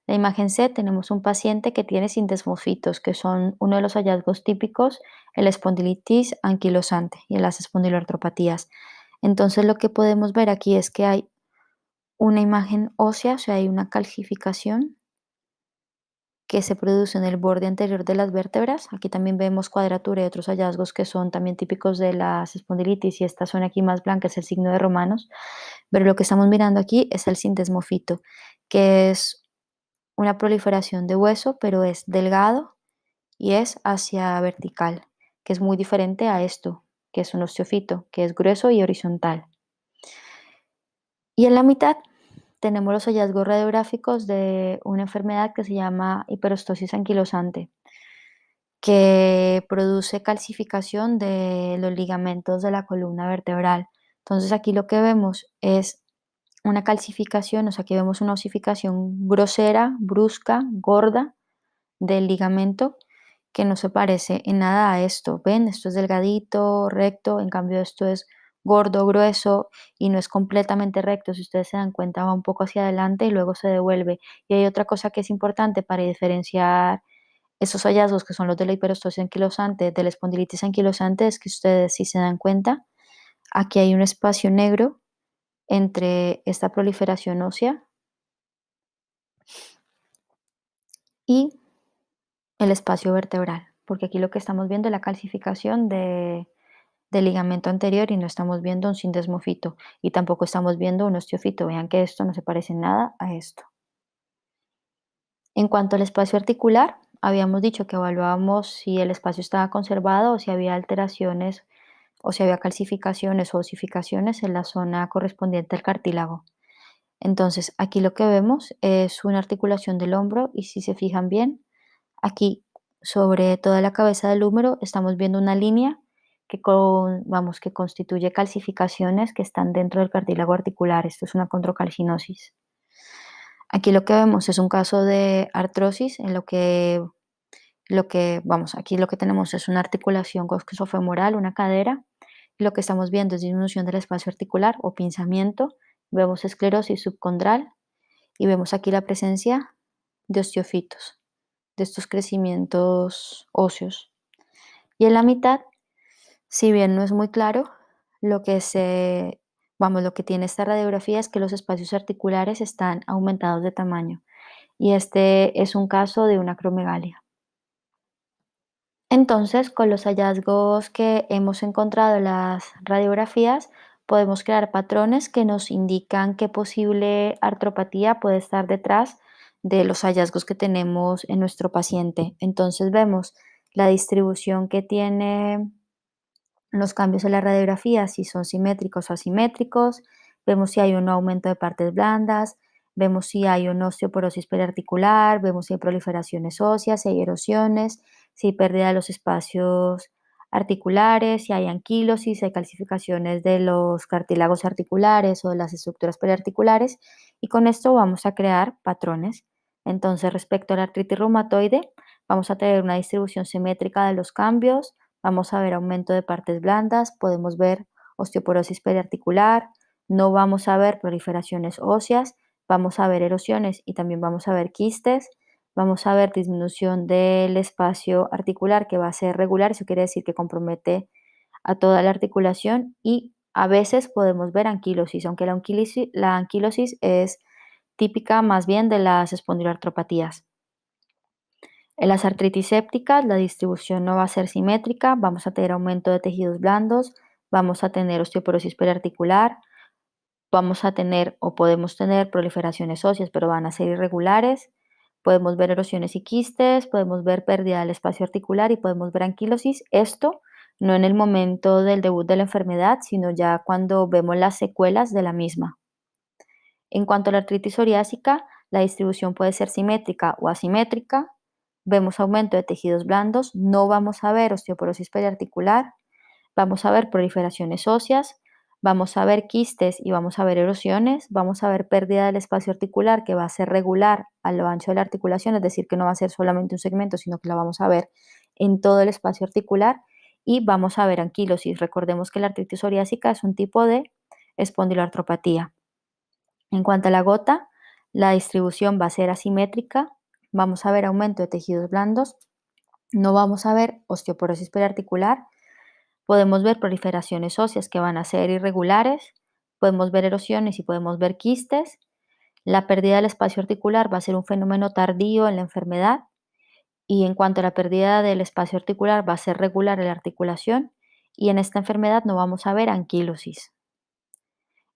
En la imagen C tenemos un paciente que tiene sindesmofitos, que son uno de los hallazgos típicos en la espondilitis anquilosante y en las espondiloartropatías. Entonces lo que podemos ver aquí es que hay una imagen ósea, o sea, hay una calcificación que se produce en el borde anterior de las vértebras. Aquí también vemos cuadratura y otros hallazgos que son también típicos de las espondilitis y esta zona aquí más blanca es el signo de Romanos. Pero lo que estamos mirando aquí es el sindesmofito, que es una proliferación de hueso, pero es delgado y es hacia vertical, que es muy diferente a esto, que es un osteofito, que es grueso y horizontal. Y en la mitad tenemos los hallazgos radiográficos de una enfermedad que se llama hiperostosis anquilosante, que produce calcificación de los ligamentos de la columna vertebral. Entonces aquí lo que vemos es una calcificación, o sea, aquí vemos una osificación grosera, brusca, gorda del ligamento que no se parece en nada a esto. ¿Ven? Esto es delgadito, recto, en cambio esto es gordo, grueso y no es completamente recto. Si ustedes se dan cuenta, va un poco hacia adelante y luego se devuelve. Y hay otra cosa que es importante para diferenciar esos hallazgos que son los de la hiperostosis anquilosante, de la espondilitis anquilosante, es que ustedes, si se dan cuenta, aquí hay un espacio negro entre esta proliferación ósea y el espacio vertebral, porque aquí lo que estamos viendo es la calcificación del ligamento anterior y no estamos viendo un sindesmofito y tampoco estamos viendo un osteofito. Vean que esto no se parece en nada a esto. En cuanto al espacio articular, habíamos dicho que evaluábamos si el espacio estaba conservado o si había alteraciones o si había calcificaciones o osificaciones en la zona correspondiente al cartílago. Entonces, aquí lo que vemos es una articulación del hombro y si se fijan bien, aquí sobre toda la cabeza del húmero estamos viendo una línea que constituye calcificaciones que están dentro del cartílago articular. Esto es una condrocalcinosis. Aquí lo que vemos es un caso de artrosis en aquí lo que tenemos es una articulación coxofemoral, una cadera, y lo que estamos viendo es disminución del espacio articular o pinzamiento, vemos esclerosis subcondral y vemos aquí la presencia de osteofitos, de estos crecimientos óseos. Y en la mitad, si bien no es muy claro, lo que tiene esta radiografía es que los espacios articulares están aumentados de tamaño y este es un caso de una acromegalia. Entonces, con los hallazgos que hemos encontrado en las radiografías, podemos crear patrones que nos indican qué posible artropatía puede estar detrás de los hallazgos que tenemos en nuestro paciente. Entonces, vemos la distribución que tiene los cambios en la radiografía, si son simétricos o asimétricos, vemos si hay un aumento de partes blandas, vemos si hay una osteoporosis periarticular, vemos si hay proliferaciones óseas, si hay erosiones, si hay pérdida de los espacios articulares, si hay anquilosis, si hay calcificaciones de los cartílagos articulares o de las estructuras periarticulares, y con esto vamos a crear patrones. Entonces, respecto a la artritis reumatoide, vamos a tener una distribución simétrica de los cambios. Vamos a ver aumento de partes blandas, podemos ver osteoporosis periarticular, no vamos a ver proliferaciones óseas, vamos a ver erosiones y también vamos a ver quistes, vamos a ver disminución del espacio articular que va a ser regular, eso quiere decir que compromete a toda la articulación y a veces podemos ver anquilosis, aunque la anquilosis es típica más bien de las espondiloartropatías. En las artritis sépticas la distribución no va a ser simétrica, vamos a tener aumento de tejidos blandos, vamos a tener osteoporosis periarticular, vamos a tener o podemos tener proliferaciones óseas, pero van a ser irregulares, podemos ver erosiones y quistes, podemos ver pérdida del espacio articular y podemos ver anquilosis. Esto no en el momento del debut de la enfermedad, sino ya cuando vemos las secuelas de la misma. En cuanto a la artritis psoriásica, la distribución puede ser simétrica o asimétrica. Vemos aumento de tejidos blandos, no vamos a ver osteoporosis periarticular, vamos a ver proliferaciones óseas, vamos a ver quistes y vamos a ver erosiones, vamos a ver pérdida del espacio articular que va a ser regular a lo ancho de la articulación, es decir, que no va a ser solamente un segmento, sino que la vamos a ver en todo el espacio articular y vamos a ver anquilosis. Recordemos que la artritis psoriásica es un tipo de espondiloartropatía. En cuanto a la gota, la distribución va a ser asimétrica, vamos a ver aumento de tejidos blandos, no vamos a ver osteoporosis periarticular, podemos ver proliferaciones óseas que van a ser irregulares, podemos ver erosiones y podemos ver quistes. La pérdida del espacio articular va a ser un fenómeno tardío en la enfermedad y en cuanto a la pérdida del espacio articular va a ser regular en la articulación y en esta enfermedad no vamos a ver anquilosis.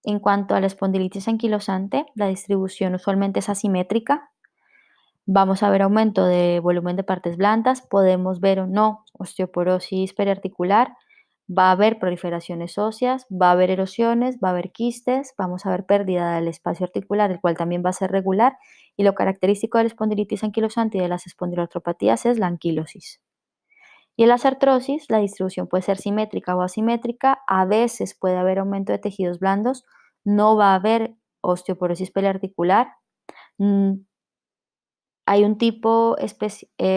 En cuanto a la espondilitis anquilosante, la distribución usualmente es asimétrica. Vamos a ver aumento de volumen de partes blandas, podemos ver o no osteoporosis periarticular, va a haber proliferaciones óseas, va a haber erosiones, va a haber quistes, vamos a ver pérdida del espacio articular, el cual también va a ser regular, y lo característico de la espondilitis anquilosante y de las espondiloartropatías es la anquilosis. Y en las artrosis, la distribución puede ser simétrica o asimétrica, a veces puede haber aumento de tejidos blandos, no va a haber osteoporosis periarticular. Mm, Hay un tipo,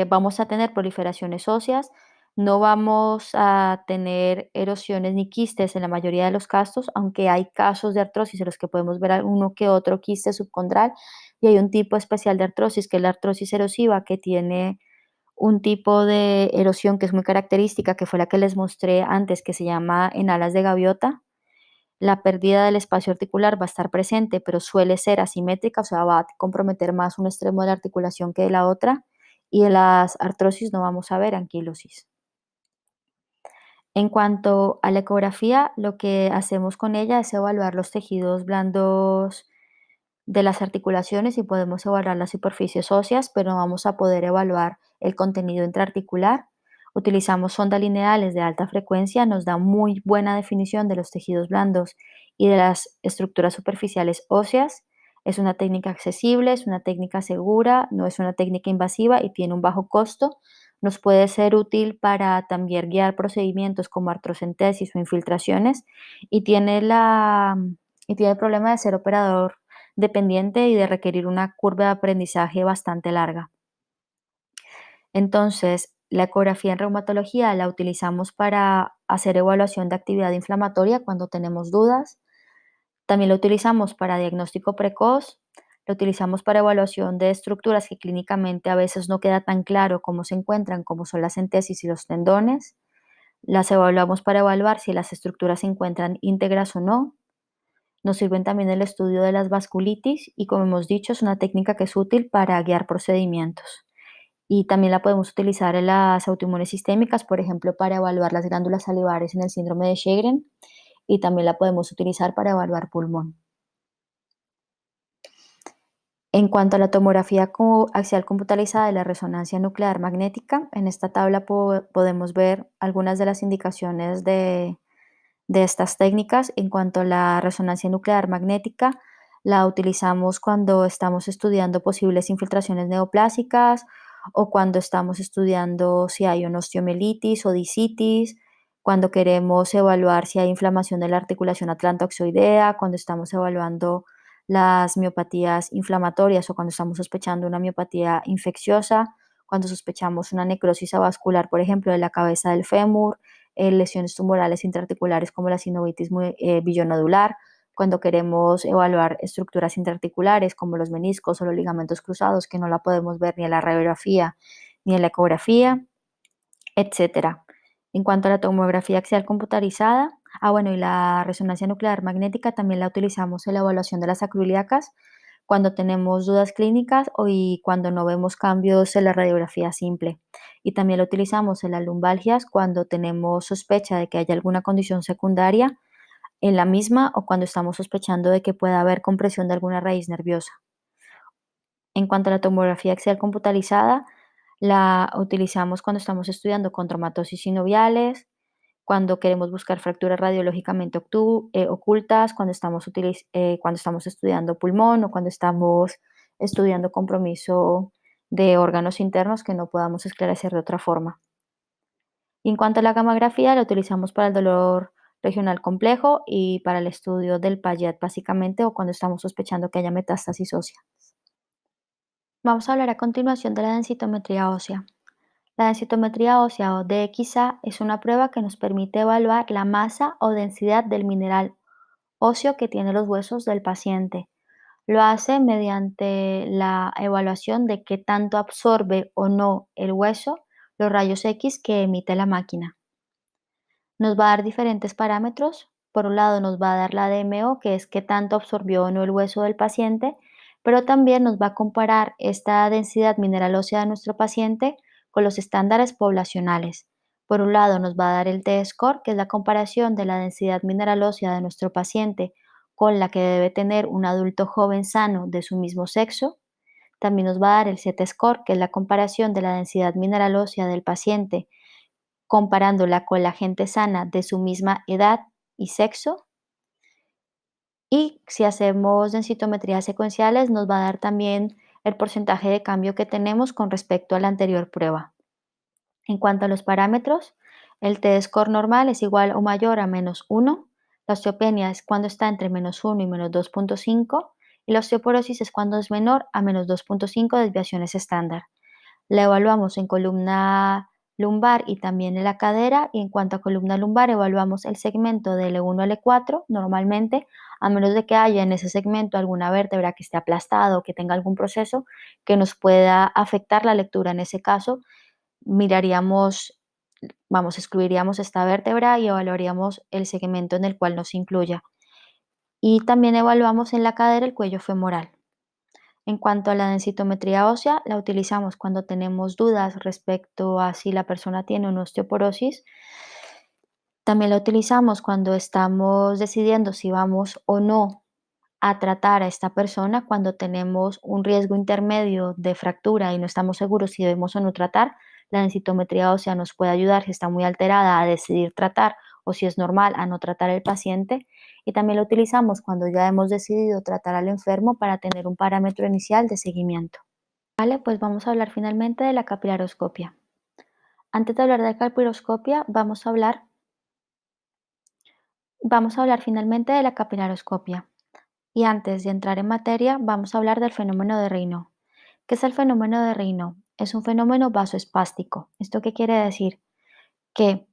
vamos a tener proliferaciones óseas, no vamos a tener erosiones ni quistes en la mayoría de los casos, aunque hay casos de artrosis en los que podemos ver alguno que otro quiste subcondral, y hay un tipo especial de artrosis, que es la artrosis erosiva, que tiene un tipo de erosión que es muy característica, que fue la que les mostré antes, que se llama en alas de gaviota. La pérdida del espacio articular va a estar presente, pero suele ser asimétrica, o sea, va a comprometer más un extremo de la articulación que de la otra, y en las artrosis no vamos a ver anquilosis. En cuanto a la ecografía, lo que hacemos con ella es evaluar los tejidos blandos de las articulaciones y podemos evaluar las superficies óseas, pero no vamos a poder evaluar el contenido intraarticular. Utilizamos sondas lineales de alta frecuencia, nos da muy buena definición de los tejidos blandos y de las estructuras superficiales óseas. Es una técnica accesible, es una técnica segura, no es una técnica invasiva y tiene un bajo costo. Nos puede ser útil para también guiar procedimientos como artrocentesis o infiltraciones y tiene el problema de ser operador dependiente y de requerir una curva de aprendizaje bastante larga. Entonces, la ecografía en reumatología la utilizamos para hacer evaluación de actividad inflamatoria cuando tenemos dudas. También la utilizamos para diagnóstico precoz. La utilizamos para evaluación de estructuras que clínicamente a veces no queda tan claro cómo se encuentran, como son las entesis y los tendones. Las evaluamos para evaluar si las estructuras se encuentran íntegras o no. Nos sirven también el estudio de las vasculitis y, como hemos dicho, es una técnica que es útil para guiar procedimientos. Y también la podemos utilizar en las autoinmunes sistémicas, por ejemplo, para evaluar las glándulas salivares en el síndrome de Sjögren, y también la podemos utilizar para evaluar pulmón. En cuanto a la tomografía axial computarizada y la resonancia nuclear magnética, en esta tabla podemos ver algunas de las indicaciones de estas técnicas. En cuanto a la resonancia nuclear magnética, la utilizamos cuando estamos estudiando posibles infiltraciones neoplásicas o cuando estamos estudiando si hay una osteomielitis o discitis, cuando queremos evaluar si hay inflamación de la articulación atlantoxoidea, cuando estamos evaluando las miopatías inflamatorias o cuando estamos sospechando una miopatía infecciosa, cuando sospechamos una necrosis avascular, por ejemplo, de la cabeza del fémur, lesiones tumorales intraarticulares como la sinovitis billonodular, cuando queremos evaluar estructuras intraarticulares como los meniscos o los ligamentos cruzados, que no la podemos ver ni en la radiografía ni en la ecografía, etcétera. En cuanto a la tomografía axial computarizada, bueno, y la resonancia nuclear magnética también la utilizamos en la evaluación de las acroiliacas cuando tenemos dudas clínicas y cuando no vemos cambios en la radiografía simple. Y también la utilizamos en las lumbalgias cuando tenemos sospecha de que haya alguna condición secundaria en la misma o cuando estamos sospechando de que pueda haber compresión de alguna raíz nerviosa. En cuanto a la tomografía axial computarizada, la utilizamos cuando estamos estudiando condromatosis sinoviales, cuando queremos buscar fracturas radiológicamente ocultas, cuando estamos estudiando pulmón o cuando estamos estudiando compromiso de órganos internos que no podamos esclarecer de otra forma. Y en cuanto a la gammagrafía, la utilizamos para el dolor regional complejo y para el estudio del Payet básicamente, o cuando estamos sospechando que haya metástasis ósea. Vamos a hablar a continuación de la densitometría ósea. La densitometría ósea o DXA es una prueba que nos permite evaluar la masa o densidad del mineral óseo que tiene los huesos del paciente. Lo hace mediante la evaluación de qué tanto absorbe o no el hueso los rayos X que emite la máquina. Nos va a dar diferentes parámetros. Por un lado nos va a dar la DMO, que es qué tanto absorbió o no el hueso del paciente, pero también nos va a comparar esta densidad mineral ósea de nuestro paciente con los estándares poblacionales. Por un lado nos va a dar el T-score, que es la comparación de la densidad mineral ósea de nuestro paciente con la que debe tener un adulto joven sano de su mismo sexo. También nos va a dar el Z-score, que es la comparación de la densidad mineral ósea del paciente comparándola con la gente sana de su misma edad y sexo. Y si hacemos densitometrías secuenciales, nos va a dar también el porcentaje de cambio que tenemos con respecto a la anterior prueba. En cuanto a los parámetros, el T-score normal es igual o mayor a -1. La osteopenia es cuando está entre -1 y -2.5. y la osteoporosis es cuando es menor a menos 2,5 desviaciones estándar. La evaluamos en columna lumbar y también en la cadera, y en cuanto a columna lumbar evaluamos el segmento de L1 a L4 normalmente, a menos de que haya en ese segmento alguna vértebra que esté aplastada o que tenga algún proceso que nos pueda afectar la lectura. En ese caso, miraríamos, excluiríamos esta vértebra y evaluaríamos el segmento en el cual nos incluya. Y también evaluamos en la cadera el cuello femoral. En cuanto a la densitometría ósea, la utilizamos cuando tenemos dudas respecto a si la persona tiene una osteoporosis. También la utilizamos cuando estamos decidiendo si vamos o no a tratar a esta persona, cuando tenemos un riesgo intermedio de fractura y no estamos seguros si debemos o no tratar. La densitometría ósea nos puede ayudar si está muy alterada a decidir tratar o si es normal a no tratar el paciente. Y también lo utilizamos cuando ya hemos decidido tratar al enfermo para tener un parámetro inicial de seguimiento. Vale, pues vamos a hablar finalmente de la capilaroscopia. Antes de hablar de la capilaroscopia, vamos a hablar finalmente de la capilaroscopia. Y antes de entrar en materia, vamos a hablar del fenómeno de Raynaud. ¿Qué es el fenómeno de Raynaud? Es un fenómeno vasoespástico. ¿Esto qué quiere decir? Que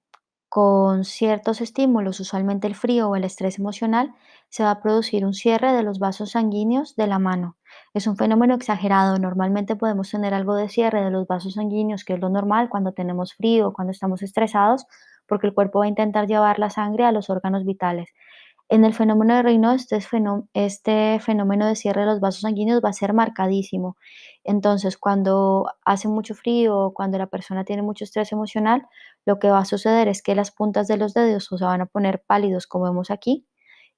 con ciertos estímulos, usualmente el frío o el estrés emocional, se va a producir un cierre de los vasos sanguíneos de la mano. Es un fenómeno exagerado. Normalmente podemos tener algo de cierre de los vasos sanguíneos, que es lo normal cuando tenemos frío o cuando estamos estresados, porque el cuerpo va a intentar llevar la sangre a los órganos vitales. En el fenómeno de Raynaud, este fenómeno de cierre de los vasos sanguíneos va a ser marcadísimo. Entonces, cuando hace mucho frío o cuando la persona tiene mucho estrés emocional, lo que va a suceder es que las puntas de los dedos o se van a poner pálidos, como vemos aquí,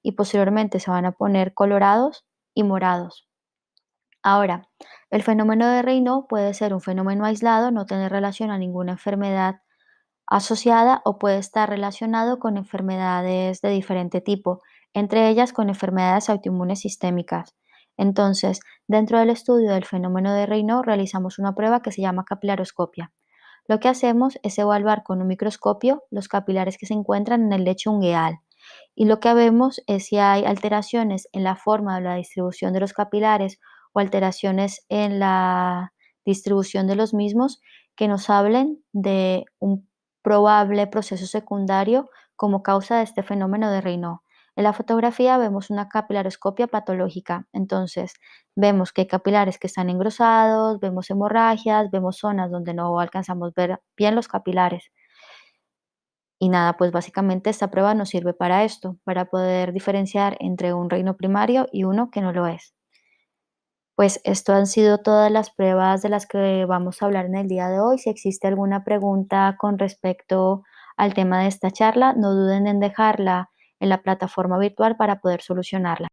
y posteriormente se van a poner colorados y morados. Ahora, el fenómeno de Raynaud puede ser un fenómeno aislado, no tener relación a ninguna enfermedad asociada, o puede estar relacionado con enfermedades de diferente tipo, entre ellas con enfermedades autoinmunes sistémicas. Entonces, dentro del estudio del fenómeno de Raynaud realizamos una prueba que se llama capilaroscopia. Lo que hacemos es evaluar con un microscopio los capilares que se encuentran en el lecho ungueal, y lo que vemos es si hay alteraciones en la forma o la distribución de los capilares o alteraciones en la distribución de los mismos que nos hablen de un probable proceso secundario como causa de este fenómeno de Raynaud. En la fotografía vemos una capilaroscopia patológica. Entonces, vemos que hay capilares que están engrosados, vemos hemorragias, vemos zonas donde no alcanzamos a ver bien los capilares. Y nada, pues básicamente esta prueba nos sirve para esto, para poder diferenciar entre un Raynaud primario y uno que no lo es. Pues esto han sido todas las pruebas de las que vamos a hablar en el día de hoy. Si existe alguna pregunta con respecto al tema de esta charla, no duden en dejarla en la plataforma virtual para poder solucionarla.